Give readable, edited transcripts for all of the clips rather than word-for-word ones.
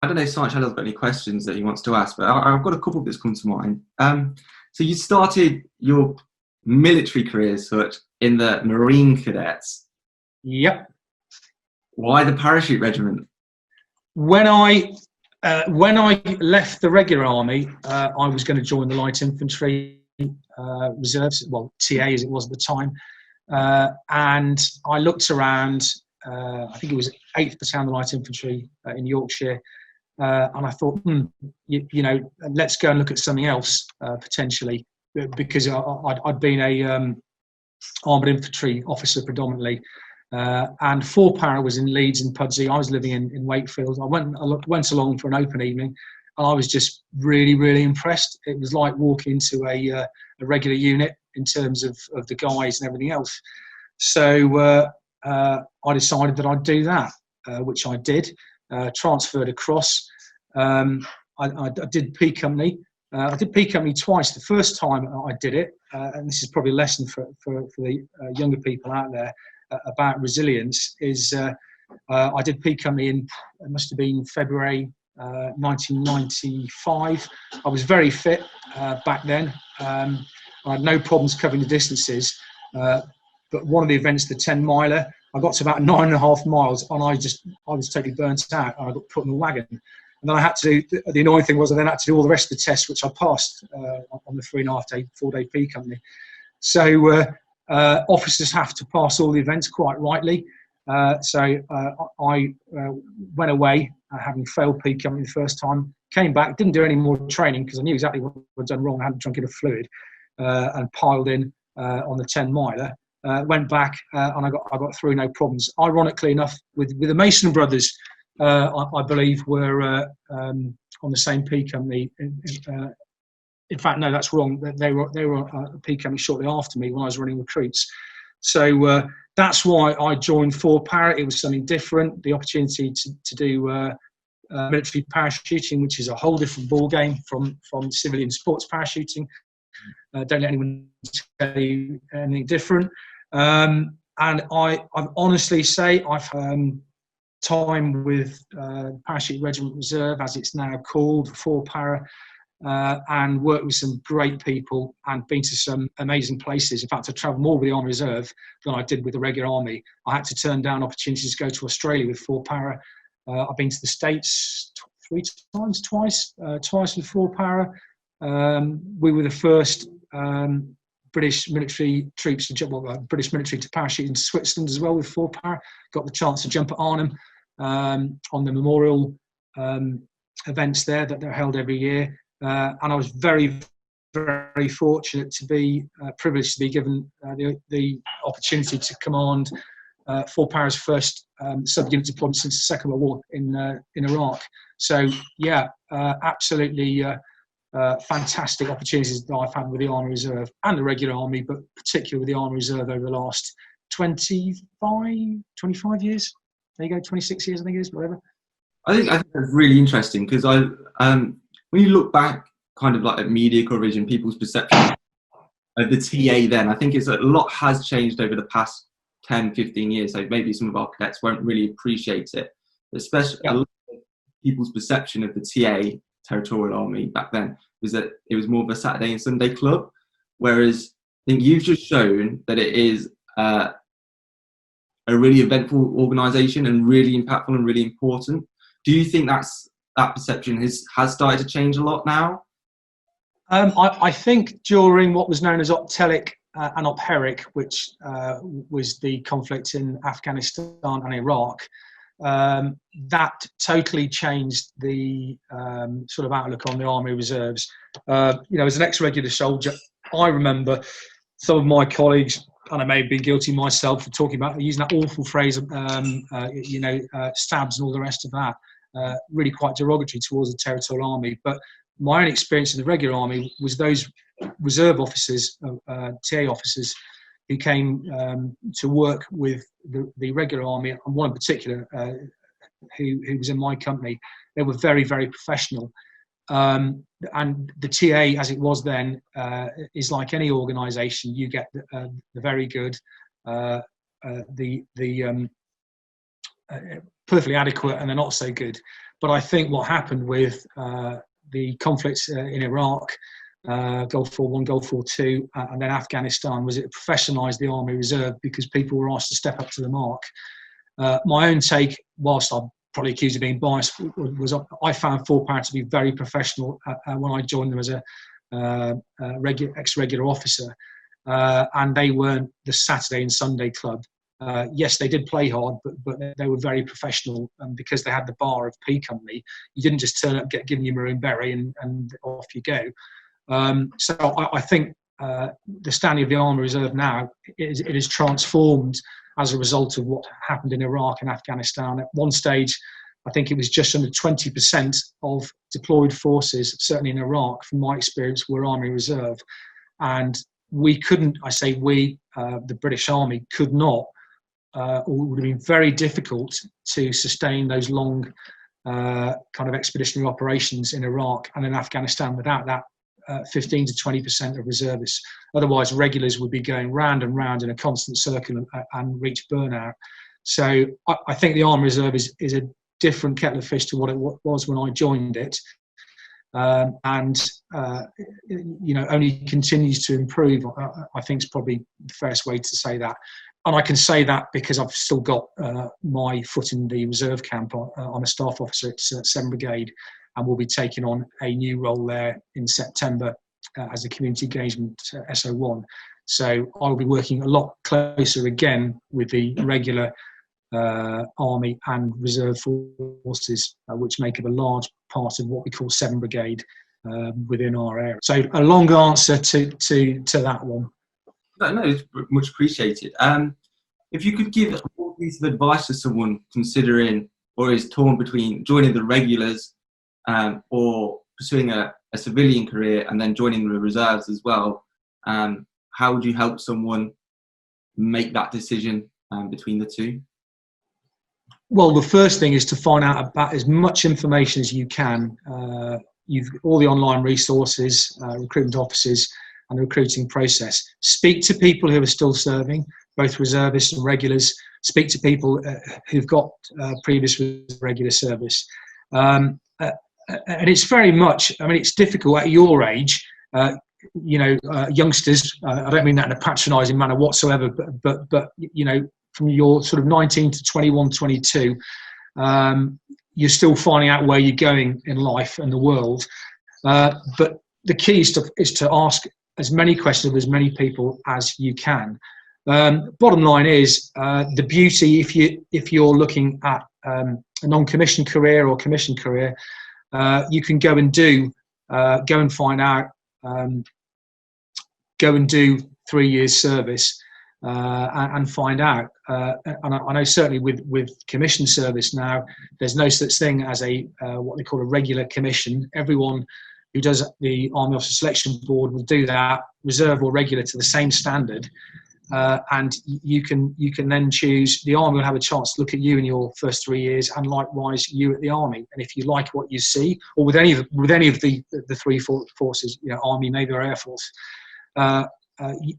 I don't know if Sergeant Shadow's got any questions that he wants to ask, but I've got a couple that's come to mind. So you started your military career as such in the Marine Cadets. Yep. Why the Parachute Regiment? When I left the regular army, I was going to join the light infantry reserves, well, TA as it was at the time, and I looked around. I think it was 8th Battalion Light Infantry in Yorkshire, and I thought, let's go and look at something else potentially, because I'd been a armoured infantry officer predominantly. And 4 Para was in Leeds and Pudsey. I was living in Wakefield. I went along for an open evening, and I was just really, really impressed. It was like walking into a regular unit in terms of the guys and everything else. So I decided that I'd do that, which I did. Transferred across. I did P Company. I did P Company twice. The first time I did it, and this is probably a lesson for the younger people out there, about resilience, is I did P Company in, it must have been February 1995. I was very fit back then. I had no problems covering the distances, but one of the events, the 10 miler, I got to about 9.5 miles and I was totally burnt out, and I got put in the wagon. And then I had to do, the annoying thing was I then had to do all the rest of the tests, which I passed on the 3.5 day, 4-day P Company. So officers have to pass all the events quite rightly. So I went away, having failed P Company the first time, came back, didn't do any more training because I knew exactly what I'd done wrong. I hadn't drunk enough fluid, and piled in on the 10 miler. Went back and I got through no problems. Ironically enough, with the Mason brothers, I believe were on the same P Company. In fact, no, that's wrong. They were a P Company shortly after me when I was running recruits. So that's why I joined 4 Para. It was something different. The opportunity to do military parachuting, which is a whole different ball game from civilian sports parachuting. Don't let anyone tell you anything different. And I honestly say I've time with Parachute Regiment Reserve, as it's now called, 4 Para, and worked with some great people and been to some amazing places. In fact, I travelled more with the Army Reserve than I did with the regular army. I had to turn down opportunities to go to Australia with 4 Para. I've been to the States twice with 4 Para. We were the first British military troops British military to parachute into Switzerland as well with 4 Para. Got the chance to jump at Arnhem on the memorial events there that they're held every year. And I was very, very fortunate to be privileged to be given the opportunity to command 4 Para's first sub-unit deployment since the Second World War in Iraq. So yeah, absolutely fantastic opportunities that I've had with the Army Reserve and the regular army, but particularly with the Army Reserve over the last 25 years. There you go, 26 years I think it is, whatever. I think that's really interesting because when you look back kind of like at media coverage and people's perception of the TA then, I think it's a lot has changed over the past 10, 15 years. So maybe some of our cadets won't really appreciate it, but especially a lot of people's perception of the TA, Territorial Army, back then was that it was more of a Saturday and Sunday club, whereas I think you've just shown that it is a really eventful organisation and really impactful and really important. Do you think that perception has started to change a lot now? I think during what was known as Optelic and Opheric, which was the conflict in Afghanistan and Iraq, that totally changed the sort of outlook on the Army Reserves. As an ex-regular soldier, I remember some of my colleagues, and I may have been guilty myself, for talking about using that awful phrase, stabs and all the rest of that, really quite derogatory towards the Territorial Army. But my own experience in the regular army was those reserve officers, TA officers, who came to work with the regular army, and one in particular who was in my company. They were very, very professional. And the TA, as it was then, is like any organisation. You get the very good, the perfectly adequate, and the not so good. But I think what happened with the conflicts in Iraq, Gulf War One, Gulf War Two, and then Afghanistan, was it professionalised the Army Reserve because people were asked to step up to the mark. My own take, whilst I'm probably accused of being biased, was I found Fort Parrot to be very professional when I joined them as a ex-regular officer, and they weren't the Saturday and Sunday club. Yes, they did play hard, but they were very professional, and because they had the bar of P Company, you didn't just turn up, get given your maroon beret, and off you go. So I think the standing of the Army Reserve now, it is transformed as a result of what happened in Iraq and Afghanistan. At one stage, I think it was just under 20% of deployed forces, certainly in Iraq, from my experience, were Army Reserve. And we couldn't, I say we, the British Army could not, or it would have been very difficult to sustain those long kind of expeditionary operations in Iraq and in Afghanistan without that 15 to 20% of reservists. Otherwise, regulars would be going round and round in a constant circle and reach burnout. So I think the Army Reserve is a different kettle of fish to what it was when I joined it, and only continues to improve. I think is probably the fairest way to say that. And I can say that because I've still got my foot in the reserve camp. I'm a staff officer at 7th Brigade, and will be taking on a new role there in September as a community engagement SO1. So I'll be working a lot closer again with the regular Army and Reserve forces, which make up a large part of what we call 7th Brigade within our area. So a long answer to that one. No, it's much appreciated. If you could give one piece of advice to someone considering or is torn between joining the regulars or pursuing a civilian career and then joining the reserves as well, how would you help someone make that decision between the two? Well, the first thing is to find out about as much information as you can. You've all the online resources, recruitment offices, and the recruiting process. Speak to people who are still serving, both reservists and regulars. Speak to people who've got previous regular service. And it's very much, I mean, it's difficult at your age, youngsters, I don't mean that in a patronising manner whatsoever, but from your sort of 19 to 21, 22, you're still finding out where you're going in life and the world. But the key is to ask as many questions of as many people as you can. Bottom line is the beauty, if you're looking at a non-commissioned career or commissioned career, you can go and find out, go and do 3 years service and find out. And I know certainly with commissioned service now, there's no such thing as a what they call a regular commission. Everyone who does the Army Officer Selection Board will do that, reserve or regular, to the same standard. And you can then choose. The Army will have a chance to look at you in your first 3 years, and likewise you at the Army. And if you like what you see, or with any of the three forces, Army, Navy, or Air Force,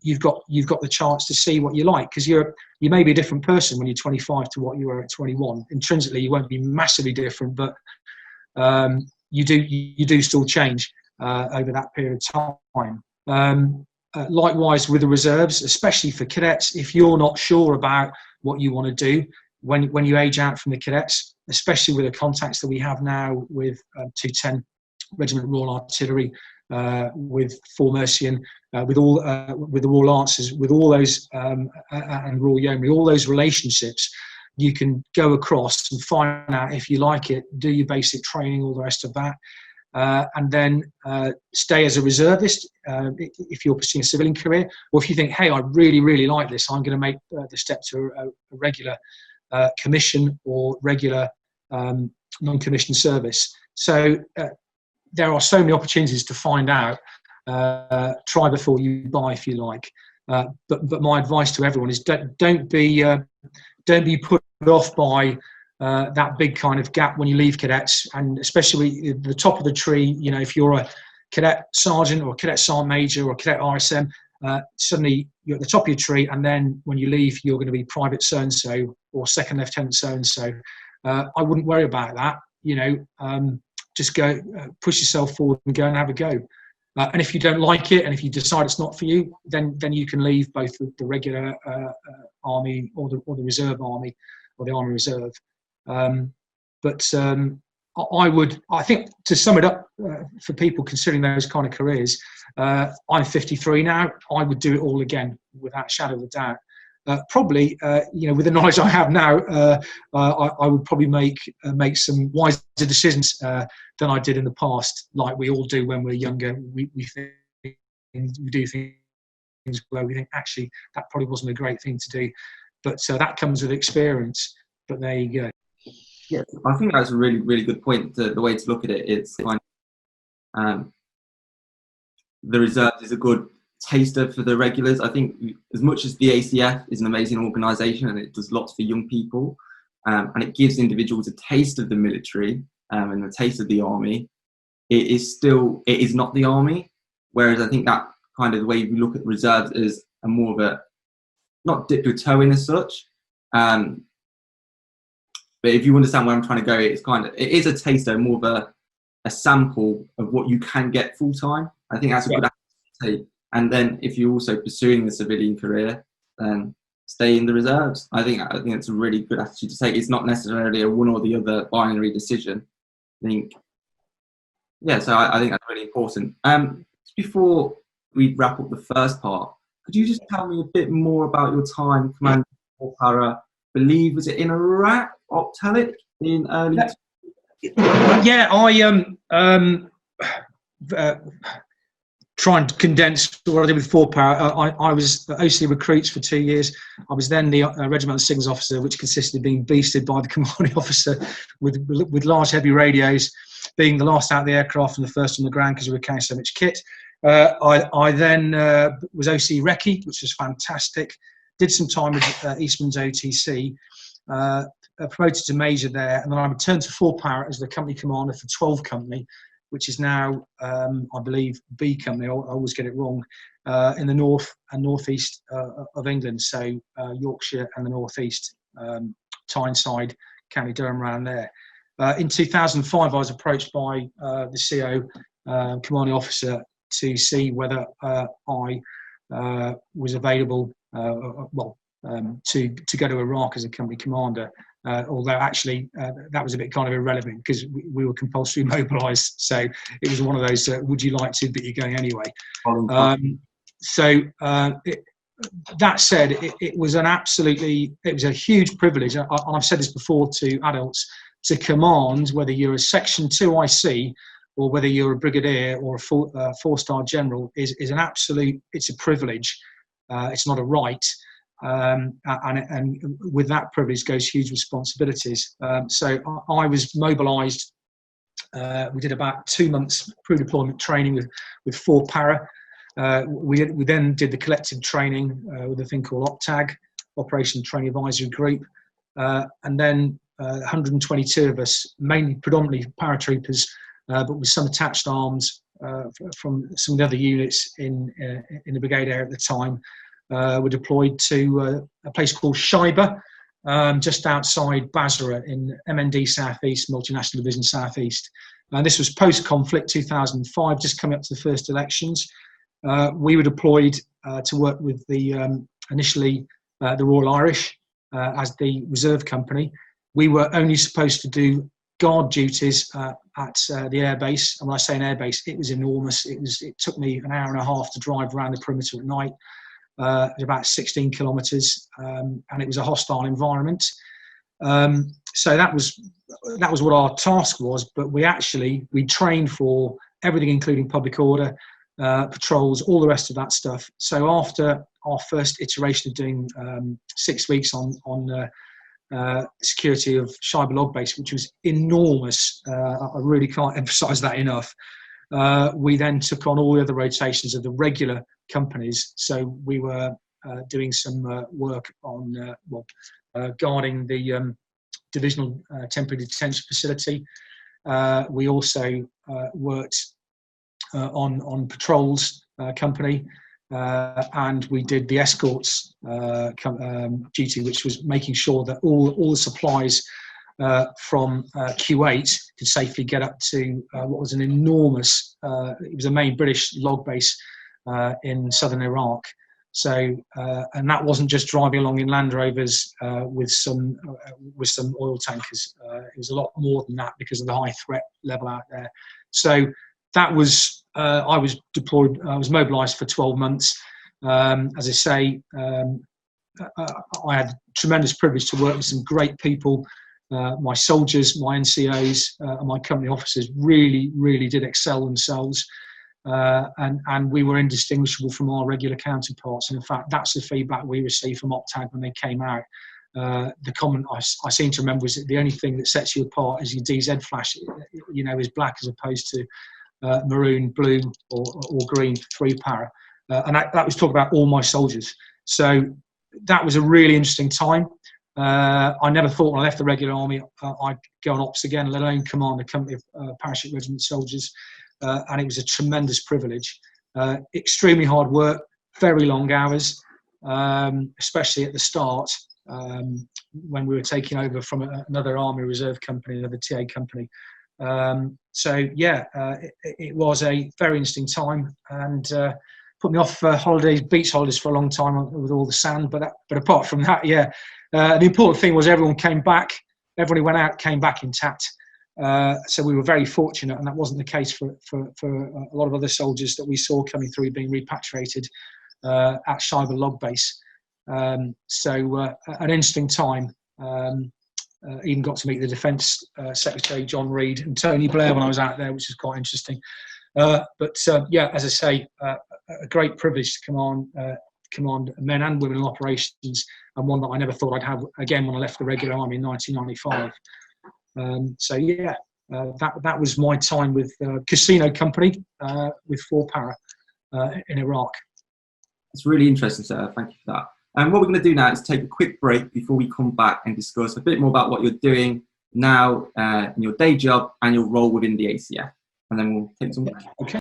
you've got the chance to see what you like, because you may be a different person when you're 25 to what you were at 21. Intrinsically, you won't be massively different, but you do still change over that period of time. Likewise with the reserves, especially for cadets, if you're not sure about what you want to do when you age out from the cadets, especially with the contacts that we have now with 210 Regiment Royal Artillery, with 4 Mercian, with the Royal Lancers, with all those and Royal Yeomanry, all those relationships, you can go across and find out if you like it, do your basic training, all the rest of that. And then stay as a reservist if you're pursuing a civilian career, or if you think, hey, I really, really like this, I'm going to make the step to a regular commission or regular non-commissioned service. So there are so many opportunities to find out. Try before you buy, if you like. But my advice to everyone is don't be put off by that big kind of gap when you leave cadets, and especially at the top of the tree. If you're a cadet sergeant or a cadet sergeant major or a cadet RSM, suddenly you're at the top of your tree, and then when you leave, you're going to be private so and so or second lieutenant so and so. I wouldn't worry about that. just go push yourself forward and go and have a go. And if you don't like it, and if you decide it's not for you, then you can leave both the regular army or the reserve army or the army reserve. I think to sum it up for people considering those kind of careers, I'm 53 now. I would do it all again without a shadow of a doubt. Probably, with the knowledge I have now, I would probably make some wiser decisions than I did in the past, like we all do when we're younger. We do things where we think, actually, that probably wasn't a great thing to do. But that comes with experience. But there you go. Yeah, I think that's a really, really good point. The way to look at it is kind of, the reserves is a good taster for the regulars. I think as much as the ACF is an amazing organisation and it does lots for young people, and it gives individuals a taste of the military and a taste of the army, it is not the army. Whereas I think that kind of the way you look at reserves is a more of a, not dip your toe in as such. But if you understand where I'm trying to go, it is a taster, more of a sample of what you can get full time. I think that's a good attitude to take. And then if you're also pursuing the civilian career, then stay in the reserves. I think it's a really good attitude to take. It's not necessarily a one or the other binary decision. I think that's really important. Just before we wrap up the first part, could you just tell me a bit more about your time commanding Para? Believe, was it in Iraq, Optalic, in early? Yeah, I try and condense what I did with 4 Para. I was OC recruits for 2 years. I was then the regimental signals officer, which consisted of being beasted by the commanding officer with large heavy radios, being the last out of the aircraft and the first on the ground because we were carrying so much kit. I then was OC Recce, which was fantastic. Did some time with Eastman's OTC, promoted to major there, and then I returned to 4 Para as the company commander for 12 Company, which is now, I believe, B Company. I always get it wrong, in the north and northeast of England, so Yorkshire and the northeast, Tyneside, County Durham around there. In 2005, I was approached by the CO commanding officer to see whether I was available to go to Iraq as a company commander, although actually that was a bit kind of irrelevant because we were compulsory mobilised, so it was one of those would you like to, but you're going anyway. That said, it was a huge privilege, and I've said this before to adults, to command, whether you're a Section 2 IC or whether you're a brigadier or a 4-star general, is an absolute, it's a privilege. It's not a right, and with that privilege goes huge responsibilities. So I was mobilised. We did about 2 months pre-deployment training with 4 Para. We then did the collective training with a thing called OPTAG, Operation Training Advisory Group, and then 122 of us, predominantly paratroopers, but with some attached arms from some of the other units in the brigade area at the time, were deployed to a place called Shaiba, just outside Basra in MND Southeast, Multinational Division Southeast. And this was post-conflict 2005, just coming up to the first elections. We were deployed to work with initially the Royal Irish as the reserve company. We were only supposed to do guard duties at the airbase. And when I say an airbase, it was enormous. It took me an hour and a half to drive around the perimeter at night. It was about 16 kilometres, and it was a hostile environment. So that was what our task was. But we trained for everything, including public order, patrols, all the rest of that stuff. So after our first iteration of doing 6 weeks on security of Shaiba Log Base, which was enormous, I really can't emphasise that enough. We then took on all the other rotations of the regular companies. So we were doing some work on guarding the divisional temporary detention facility. We also worked on patrols company, and we did the escorts duty, which was making sure that all the supplies from Kuwait could safely get up to what was an enormous, it was a main British log base in southern Iraq. So, and that wasn't just driving along in Land Rovers with some oil tankers. It was a lot more than that because of the high threat level out there. So that was, I was deployed, I was mobilised for 12 months. As I say, I had tremendous privilege to work with some great people. My soldiers, my NCOs, and my company officers really did excel themselves. And we were indistinguishable from our regular counterparts. And in fact, that's the feedback we received from OPTAG when they came out. The comment I seem to remember was that the only thing that sets you apart is your DZ flash, is black as opposed to maroon, blue, or green 3-para. And that was talking about all my soldiers. So that was a really interesting time. I never thought when I left the regular army I'd go on ops again, let alone command a company of Parachute Regiment soldiers. And it was a tremendous privilege. Extremely hard work, very long hours, especially at the start when we were taking over from another Army Reserve company, another TA company. It was a very interesting time, and put me off holidays, beach holidays for a long time with all the sand. But apart from that, the important thing was everyone came back. Everybody went out, came back intact. So we were very fortunate, and that wasn't the case for a lot of other soldiers that we saw coming through being repatriated at Shiver Log Base. An interesting time. Even got to meet the Defence Secretary John Reid and Tony Blair when I was out there, which is quite interesting. As I say, a great privilege to command men and women in operations, and one that I never thought I'd have again when I left the regular army in 1995. That was my time with Casino Company with 4-para in Iraq. It's really interesting, sir. Thank you for that. And what we're going to do now is take a quick break before we come back and discuss a bit more about what you're doing now in your day job and your role within the ACF. And then we'll take some break. Okay.